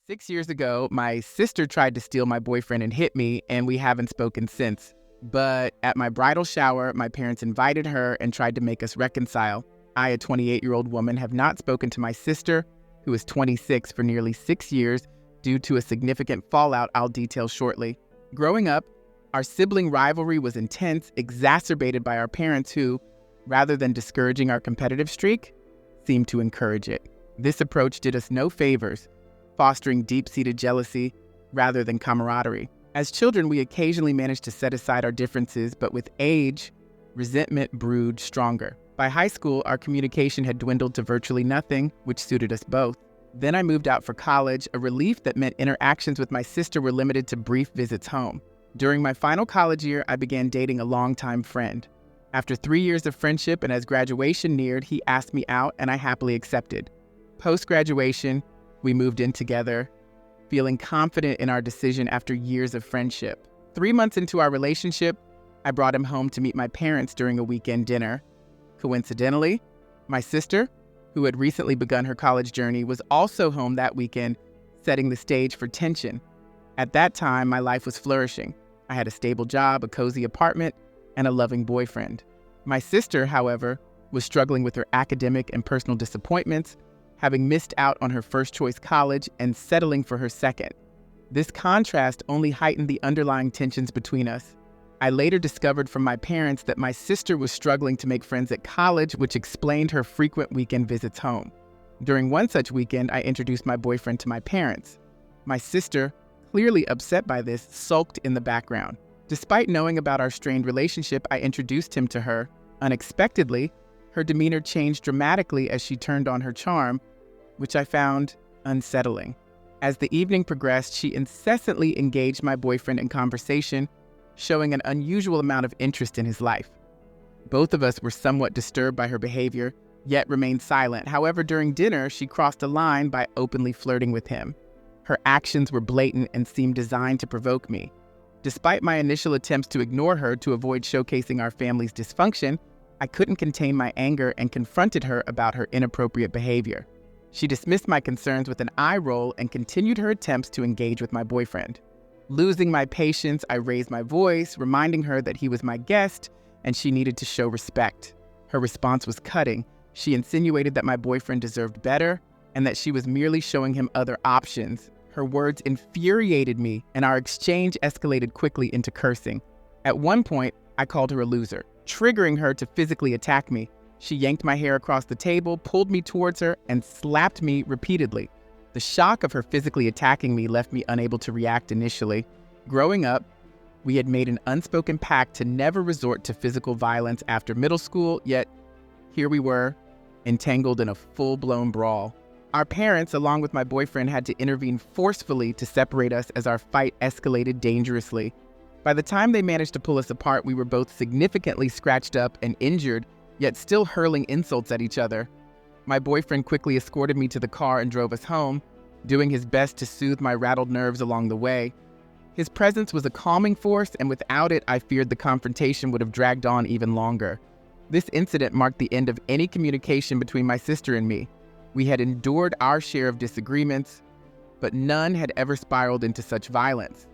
6 years ago, my sister tried to steal my boyfriend and hit me, and we haven't spoken since. But at my bridal shower, my parents invited her and tried to make us reconcile. I, a 28-year-old woman, have not spoken to my sister, who is 26, for nearly 6 years due to a significant fallout I'll detail shortly. Growing up, our sibling rivalry was intense, exacerbated by our parents who, rather than discouraging our competitive streak, seemed to encourage it. This approach did us no favors, fostering deep-seated jealousy rather than camaraderie. As children, we occasionally managed to set aside our differences, but with age, resentment brewed stronger. By high school, our communication had dwindled to virtually nothing, which suited us both. Then I moved out for college, a relief that meant interactions with my sister were limited to brief visits home. During my final college year, I began dating a longtime friend. After 3 years of friendship and as graduation neared, he asked me out and I happily accepted. Post-graduation, we moved in together, feeling confident in our decision after years of friendship. 3 months into our relationship, I brought him home to meet my parents during a weekend dinner. Coincidentally, my sister, who had recently begun her college journey, was also home that weekend, setting the stage for tension. At that time, my life was flourishing. I had a stable job, a cozy apartment, and a loving boyfriend. My sister, however, was struggling with her academic and personal disappointments, having missed out on her first choice college and settling for her second. This contrast only heightened the underlying tensions between us. I later discovered from my parents that my sister was struggling to make friends at college, which explained her frequent weekend visits home. During one such weekend, I introduced my boyfriend to my parents. My sister, clearly upset by this, sulked in the background. Despite knowing about our strained relationship, I introduced him to her. Unexpectedly, her demeanor changed dramatically as she turned on her charm, which I found unsettling. As the evening progressed, she incessantly engaged my boyfriend in conversation, showing an unusual amount of interest in his life. Both of us were somewhat disturbed by her behavior, yet remained silent. However, during dinner, she crossed a line by openly flirting with him. Her actions were blatant and seemed designed to provoke me. Despite my initial attempts to ignore her to avoid showcasing our family's dysfunction, I couldn't contain my anger and confronted her about her inappropriate behavior. She dismissed my concerns with an eye roll and continued her attempts to engage with my boyfriend. Losing my patience, I raised my voice, reminding her that he was my guest and she needed to show respect. Her response was cutting. She insinuated that my boyfriend deserved better and that she was merely showing him other options. Her words infuriated me, and our exchange escalated quickly into cursing. At one point, I called her a loser, triggering her to physically attack me. She yanked my hair across the table, pulled me towards her, and slapped me repeatedly. The shock of her physically attacking me left me unable to react initially. Growing up, we had made an unspoken pact to never resort to physical violence after middle school, yet here we were, entangled in a full-blown brawl. Our parents, along with my boyfriend, had to intervene forcefully to separate us as our fight escalated dangerously. By the time they managed to pull us apart, we were both significantly scratched up and injured, yet still hurling insults at each other. My boyfriend quickly escorted me to the car and drove us home, doing his best to soothe my rattled nerves along the way. His presence was a calming force, and without it, I feared the confrontation would have dragged on even longer. This incident marked the end of any communication between my sister and me. We had endured our share of disagreements, but none had ever spiraled into such violence.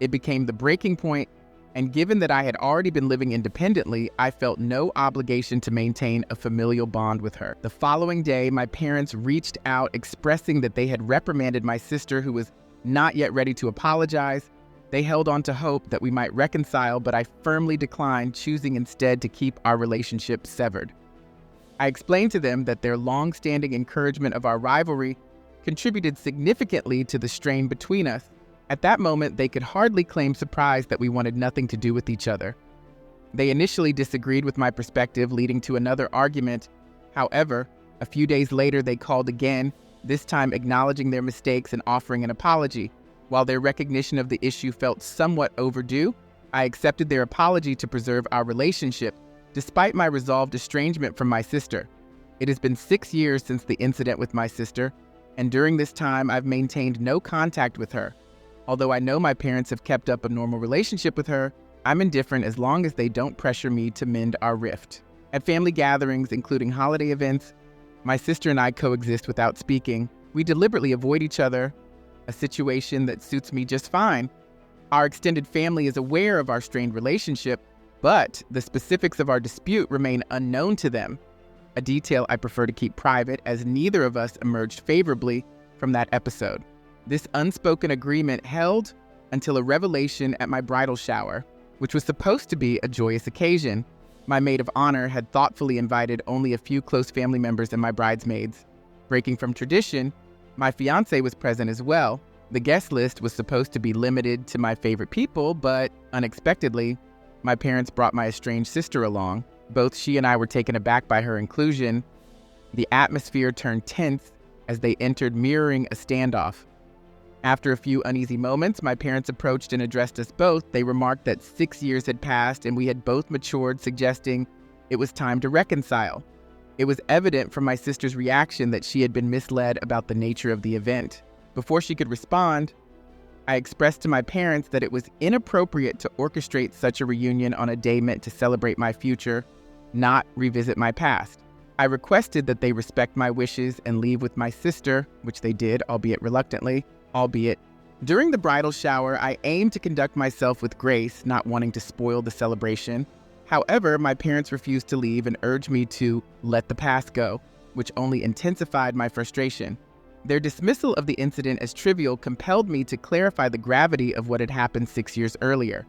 It became the breaking point, and given that I had already been living independently, I felt no obligation to maintain a familial bond with her. The following day, my parents reached out expressing that they had reprimanded my sister, who was not yet ready to apologize. They held on to hope that we might reconcile, but I firmly declined, choosing instead to keep our relationship severed. I explained to them that their long-standing encouragement of our rivalry contributed significantly to the strain between us. At that moment, they could hardly claim surprise that we wanted nothing to do with each other. They initially disagreed with my perspective, leading to another argument. However, a few days later, they called again, this time acknowledging their mistakes and offering an apology. While their recognition of the issue felt somewhat overdue, I accepted their apology to preserve our relationship, despite my resolved estrangement from my sister. It has been 6 years since the incident with my sister, and during this time, I've maintained no contact with her. Although I know my parents have kept up a normal relationship with her, I'm indifferent as long as they don't pressure me to mend our rift. At family gatherings, including holiday events, my sister and I coexist without speaking. We deliberately avoid each other, a situation that suits me just fine. Our extended family is aware of our strained relationship, but the specifics of our dispute remain unknown to them, a detail I prefer to keep private as neither of us emerged favorably from that episode. This unspoken agreement held until a revelation at my bridal shower, which was supposed to be a joyous occasion. My maid of honor had thoughtfully invited only a few close family members and my bridesmaids. Breaking from tradition, my fiancé was present as well. The guest list was supposed to be limited to my favorite people, but unexpectedly, my parents brought my estranged sister along. Both she and I were taken aback by her inclusion. The atmosphere turned tense as they entered, mirroring a standoff. After a few uneasy moments, my parents approached and addressed us both. They remarked that 6 years had passed and we had both matured, suggesting it was time to reconcile. It was evident from my sister's reaction that she had been misled about the nature of the event. Before she could respond, I expressed to my parents that it was inappropriate to orchestrate such a reunion on a day meant to celebrate my future, not revisit my past. I requested that they respect my wishes and leave with my sister, which they did, albeit reluctantly. During the bridal shower, I aimed to conduct myself with grace, not wanting to spoil the celebration. However, my parents refused to leave and urged me to let the past go, which only intensified my frustration. Their dismissal of the incident as trivial compelled me to clarify the gravity of what had happened 6 years earlier.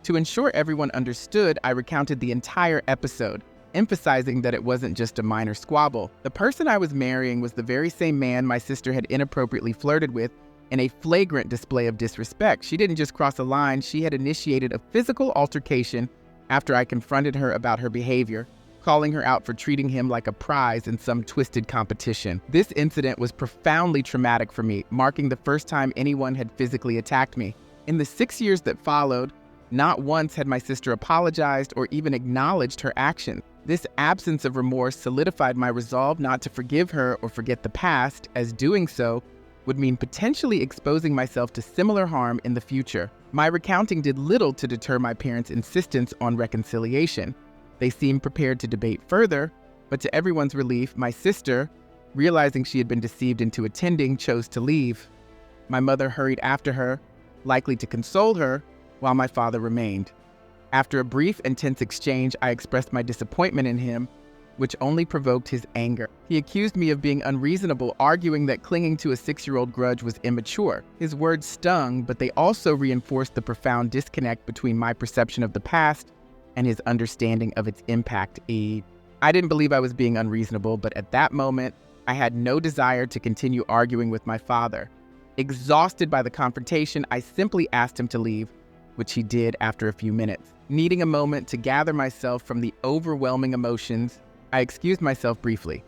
To ensure everyone understood, I recounted the entire episode, emphasizing that it wasn't just a minor squabble. The person I was marrying was the very same man my sister had inappropriately flirted with in a flagrant display of disrespect. She didn't just cross a line, she had initiated a physical altercation after I confronted her about her behavior, calling her out for treating him like a prize in some twisted competition. This incident was profoundly traumatic for me, marking the first time anyone had physically attacked me. In the 6 years that followed, not once had my sister apologized or even acknowledged her action. This absence of remorse solidified my resolve not to forgive her or forget the past, as doing so would mean potentially exposing myself to similar harm in the future. My recounting did little to deter my parents' insistence on reconciliation. They seemed prepared to debate further, but to everyone's relief, my sister, realizing she had been deceived into attending, chose to leave. My mother hurried after her, likely to console her, while my father remained. After a brief and tense exchange, I expressed my disappointment in him, which only provoked his anger. He accused me of being unreasonable, arguing that clinging to a 6-year-old grudge was immature. His words stung, but they also reinforced the profound disconnect between my perception of the past and his understanding of its impact. I didn't believe I was being unreasonable, but at that moment, I had no desire to continue arguing with my father. Exhausted by the confrontation, I simply asked him to leave, which he did after a few minutes. Needing a moment to gather myself from the overwhelming emotions, I excused myself briefly.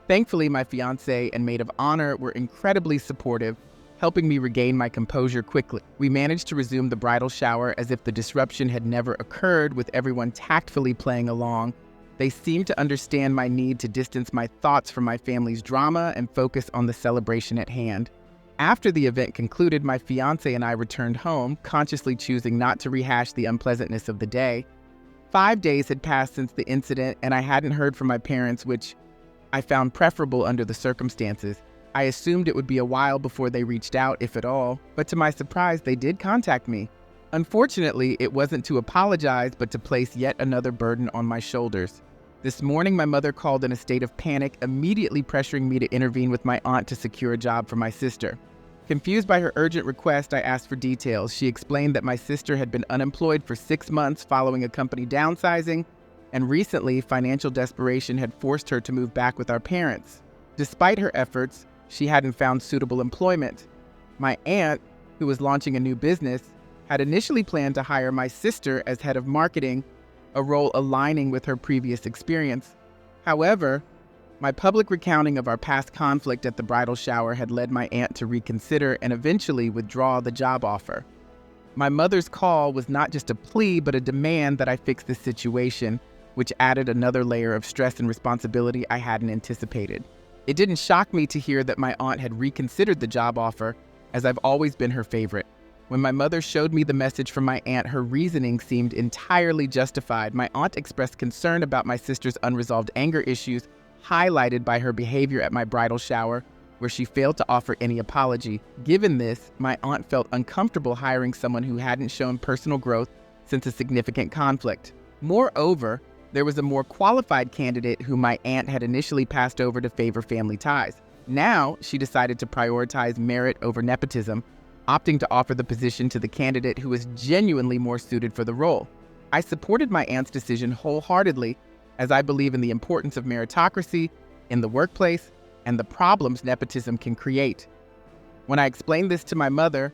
Thankfully, my fiancé and maid of honor were incredibly supportive, helping me regain my composure quickly. We managed to resume the bridal shower as if the disruption had never occurred, with everyone tactfully playing along. They seemed to understand my need to distance my thoughts from my family's drama and focus on the celebration at hand. After the event concluded, my fiancé and I returned home, consciously choosing not to rehash the unpleasantness of the day. 5 days had passed since the incident, and I hadn't heard from my parents, which I found preferable under the circumstances. I assumed it would be a while before they reached out, if at all, but to my surprise, they did contact me. Unfortunately, it wasn't to apologize, but to place yet another burden on my shoulders. This morning, my mother called in a state of panic, immediately pressuring me to intervene with my aunt to secure a job for my sister. Confused by her urgent request, I asked for details. She explained that my sister had been unemployed for 6 months following a company downsizing, and recently, financial desperation had forced her to move back with our parents. Despite her efforts, she hadn't found suitable employment. My aunt, who was launching a new business, had initially planned to hire my sister as head of marketing, a role aligning with her previous experience. However, my public recounting of our past conflict at the bridal shower had led my aunt to reconsider and eventually withdraw the job offer. My mother's call was not just a plea, but a demand that I fix this situation, which added another layer of stress and responsibility I hadn't anticipated. It didn't shock me to hear that my aunt had reconsidered the job offer, as I've always been her favorite. When my mother showed me the message from my aunt, her reasoning seemed entirely justified. My aunt expressed concern about my sister's unresolved anger issues, highlighted by her behavior at my bridal shower, where she failed to offer any apology. Given this, my aunt felt uncomfortable hiring someone who hadn't shown personal growth since a significant conflict. Moreover, there was a more qualified candidate who my aunt had initially passed over to favor family ties. Now, she decided to prioritize merit over nepotism, opting to offer the position to the candidate who was genuinely more suited for the role. I supported my aunt's decision wholeheartedly, as I believe in the importance of meritocracy in the workplace and the problems nepotism can create. When I explained this to my mother,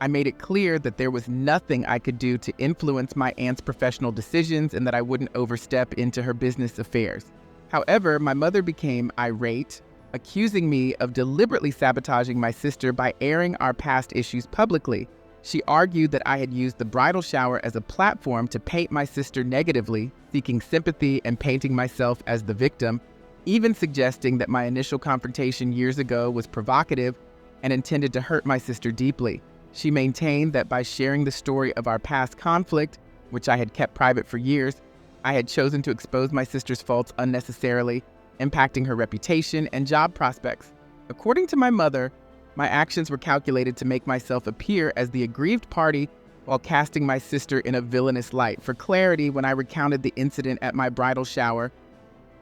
I made it clear that there was nothing I could do to influence my aunt's professional decisions and that I wouldn't overstep into her business affairs. However, my mother became irate, accusing me of deliberately sabotaging my sister by airing our past issues publicly. She argued that I had used the bridal shower as a platform to paint my sister negatively, seeking sympathy and painting myself as the victim, even suggesting that my initial confrontation years ago was provocative and intended to hurt my sister deeply. She maintained that by sharing the story of our past conflict, which I had kept private for years, I had chosen to expose my sister's faults unnecessarily, impacting her reputation and job prospects. According to my mother, my actions were calculated to make myself appear as the aggrieved party while casting my sister in a villainous light. For clarity, when I recounted the incident at my bridal shower,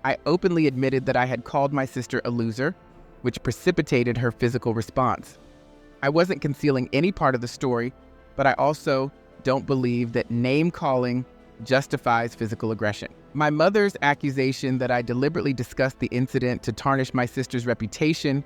I openly admitted that I had called my sister a loser, which precipitated her physical response. I wasn't concealing any part of the story, but I also don't believe that name-calling justifies physical aggression. My mother's accusation that I deliberately discussed the incident to tarnish my sister's reputation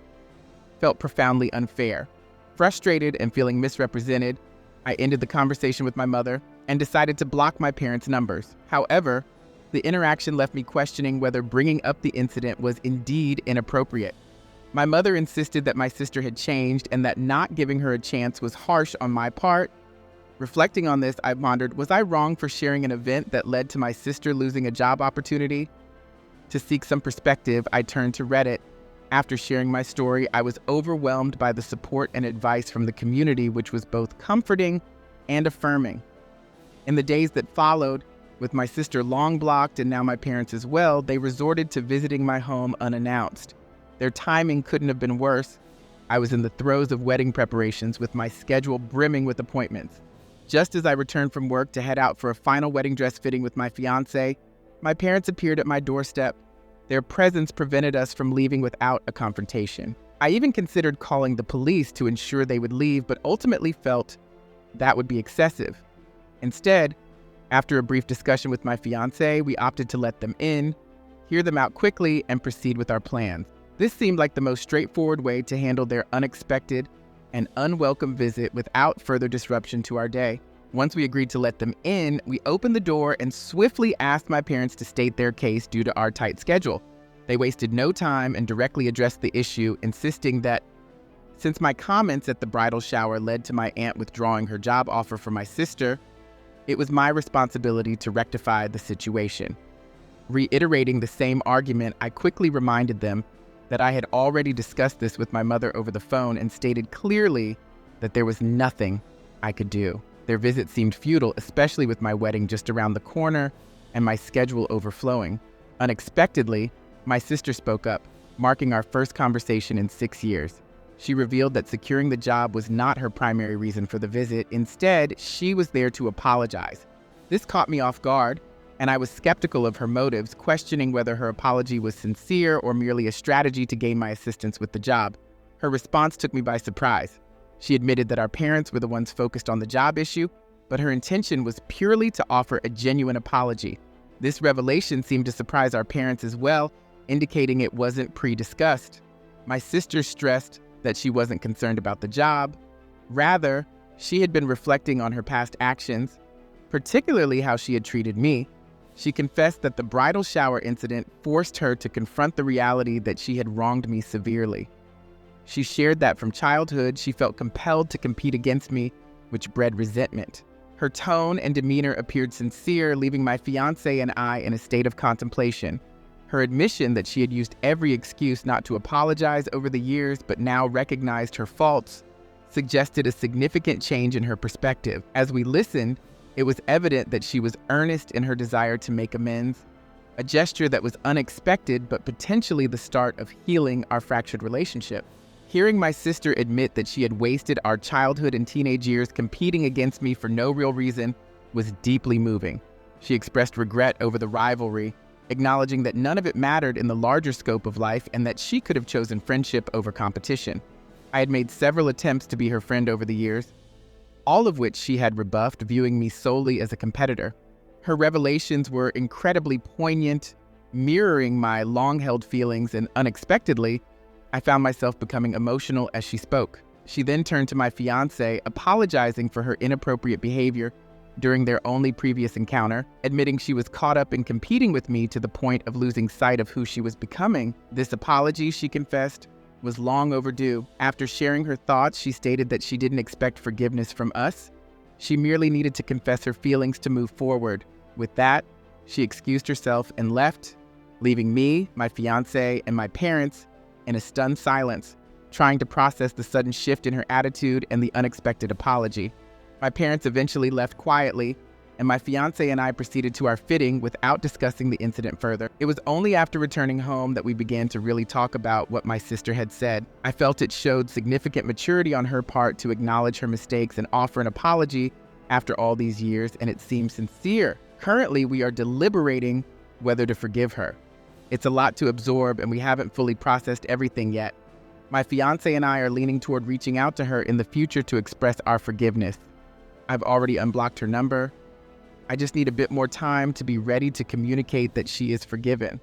felt profoundly unfair. Frustrated and feeling misrepresented, I ended the conversation with my mother and decided to block my parents' numbers. However, the interaction left me questioning whether bringing up the incident was indeed inappropriate. My mother insisted that my sister had changed and that not giving her a chance was harsh on my part. Reflecting on this, I pondered, was I wrong for sharing an event that led to my sister losing a job opportunity? To seek some perspective, I turned to Reddit. After sharing my story, I was overwhelmed by the support and advice from the community, which was both comforting and affirming. In the days that followed, with my sister long blocked and now my parents as well, they resorted to visiting my home unannounced. Their timing couldn't have been worse. I was in the throes of wedding preparations with my schedule brimming with appointments. Just as I returned from work to head out for a final wedding dress fitting with my fiancé, my parents appeared at my doorstep. Their presence prevented us from leaving without a confrontation. I even considered calling the police to ensure they would leave, but ultimately felt that would be excessive. Instead, after a brief discussion with my fiancé, we opted to let them in, hear them out quickly, and proceed with our plans. This seemed like the most straightforward way to handle their unexpected and unwelcome visit without further disruption to our day. Once we agreed to let them in, we opened the door and swiftly asked my parents to state their case due to our tight schedule. They wasted no time and directly addressed the issue, insisting that since my comments at the bridal shower led to my aunt withdrawing her job offer for my sister, it was my responsibility to rectify the situation. Reiterating the same argument, I quickly reminded them that I had already discussed this with my mother over the phone and stated clearly that there was nothing I could do. Their visit seemed futile, especially with my wedding just around the corner and my schedule overflowing. Unexpectedly, my sister spoke up, marking our first conversation in 6 years. She revealed that securing the job was not her primary reason for the visit. Instead, she was there to apologize. This caught me off guard, and I was skeptical of her motives, questioning whether her apology was sincere or merely a strategy to gain my assistance with the job. Her response took me by surprise. She admitted that our parents were the ones focused on the job issue, but her intention was purely to offer a genuine apology. This revelation seemed to surprise our parents as well, indicating it wasn't pre-discussed. My sister stressed that she wasn't concerned about the job. Rather, she had been reflecting on her past actions, particularly how she had treated me. She confessed that the bridal shower incident forced her to confront the reality that she had wronged me severely. She shared that from childhood, she felt compelled to compete against me, which bred resentment. Her tone and demeanor appeared sincere, leaving my fiancé and I in a state of contemplation. Her admission that she had used every excuse not to apologize over the years but now recognized her faults suggested a significant change in her perspective. As we listened, it was evident that she was earnest in her desire to make amends, a gesture that was unexpected but potentially the start of healing our fractured relationship. Hearing my sister admit that she had wasted our childhood and teenage years competing against me for no real reason was deeply moving. She expressed regret over the rivalry, acknowledging that none of it mattered in the larger scope of life and that she could have chosen friendship over competition. I had made several attempts to be her friend over the years, all of which she had rebuffed, viewing me solely as a competitor. Her revelations were incredibly poignant, mirroring my long-held feelings, and unexpectedly, I found myself becoming emotional as she spoke. She then turned to my fiancé, apologizing for her inappropriate behavior during their only previous encounter, admitting she was caught up in competing with me to the point of losing sight of who she was becoming. This apology, she confessed, was long overdue. After sharing her thoughts, she stated that she didn't expect forgiveness from us. She merely needed to confess her feelings to move forward. With that, she excused herself and left, leaving me, my fiancé, and my parents in a stunned silence, trying to process the sudden shift in her attitude and the unexpected apology. My parents eventually left quietly, and my fiancé and I proceeded to our fitting without discussing the incident further. It was only after returning home that we began to really talk about what my sister had said. I felt it showed significant maturity on her part to acknowledge her mistakes and offer an apology after all these years, and it seemed sincere. Currently, we are deliberating whether to forgive her. It's a lot to absorb, and we haven't fully processed everything yet. My fiancé and I are leaning toward reaching out to her in the future to express our forgiveness. I've already unblocked her number. I just need a bit more time to be ready to communicate that she is forgiven.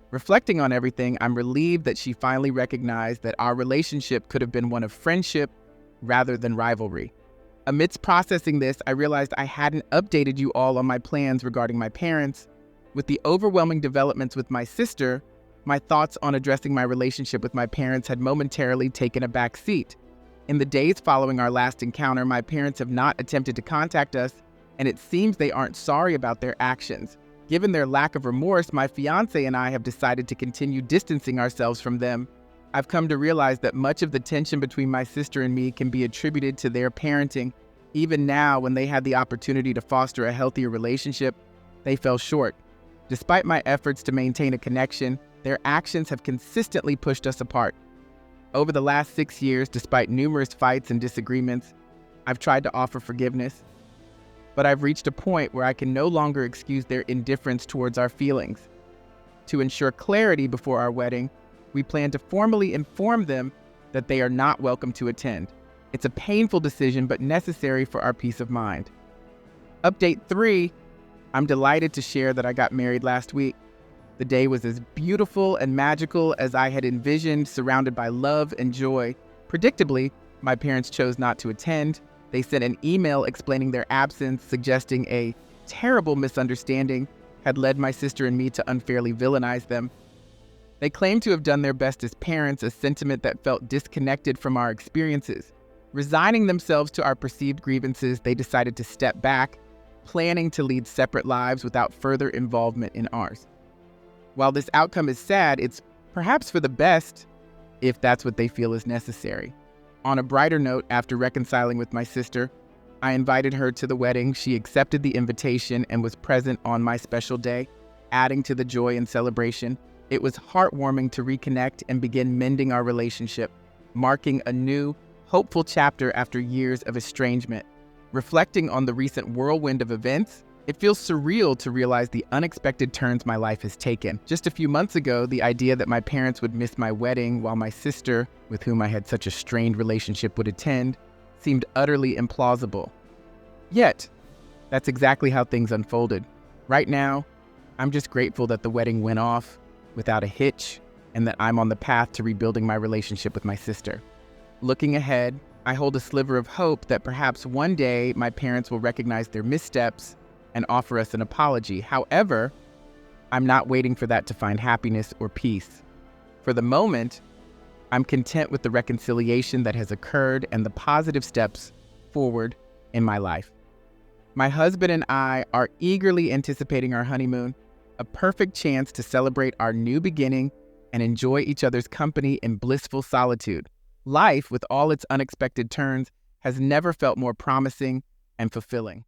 Reflecting on everything, I'm relieved that she finally recognized that our relationship could have been one of friendship rather than rivalry. Amidst processing this, I realized I hadn't updated you all on my plans regarding my parents. With the overwhelming developments with my sister, my thoughts on addressing my relationship with my parents had momentarily taken a back seat. In the days following our last encounter, my parents have not attempted to contact us, and it seems they aren't sorry about their actions. Given their lack of remorse, my fiancé and I have decided to continue distancing ourselves from them. I've come to realize that much of the tension between my sister and me can be attributed to their parenting. Even now, when they had the opportunity to foster a healthier relationship, they fell short. Despite my efforts to maintain a connection, their actions have consistently pushed us apart. Over the last 6 years, despite numerous fights and disagreements, I've tried to offer forgiveness, but I've reached a point where I can no longer excuse their indifference towards our feelings. To ensure clarity before our wedding, we plan to formally inform them that they are not welcome to attend. It's a painful decision, but necessary for our peace of mind. Update 3, I'm delighted to share that I got married last week. The day was as beautiful and magical as I had envisioned, surrounded by love and joy. Predictably, my parents chose not to attend. They sent an email explaining their absence, suggesting a terrible misunderstanding had led my sister and me to unfairly villainize them. They claimed to have done their best as parents, a sentiment that felt disconnected from our experiences. Resigning themselves to our perceived grievances, they decided to step back, planning to lead separate lives without further involvement in ours. While this outcome is sad, it's perhaps for the best if that's what they feel is necessary. On a brighter note, after reconciling with my sister, I invited her to the wedding. She accepted the invitation and was present on my special day, adding to the joy and celebration. It was heartwarming to reconnect and begin mending our relationship, marking a new, hopeful chapter after years of estrangement. Reflecting on the recent whirlwind of events, it feels surreal to realize the unexpected turns my life has taken. Just a few months ago, the idea that my parents would miss my wedding while my sister, with whom I had such a strained relationship, would attend, seemed utterly implausible. Yet, that's exactly how things unfolded. Right now, I'm just grateful that the wedding went off without a hitch and that I'm on the path to rebuilding my relationship with my sister. Looking ahead, I hold a sliver of hope that perhaps one day my parents will recognize their missteps and offer us an apology. However, I'm not waiting for that to find happiness or peace. For the moment, I'm content with the reconciliation that has occurred and the positive steps forward in my life. My husband and I are eagerly anticipating our honeymoon, a perfect chance to celebrate our new beginning and enjoy each other's company in blissful solitude. Life, with all its unexpected turns, has never felt more promising and fulfilling.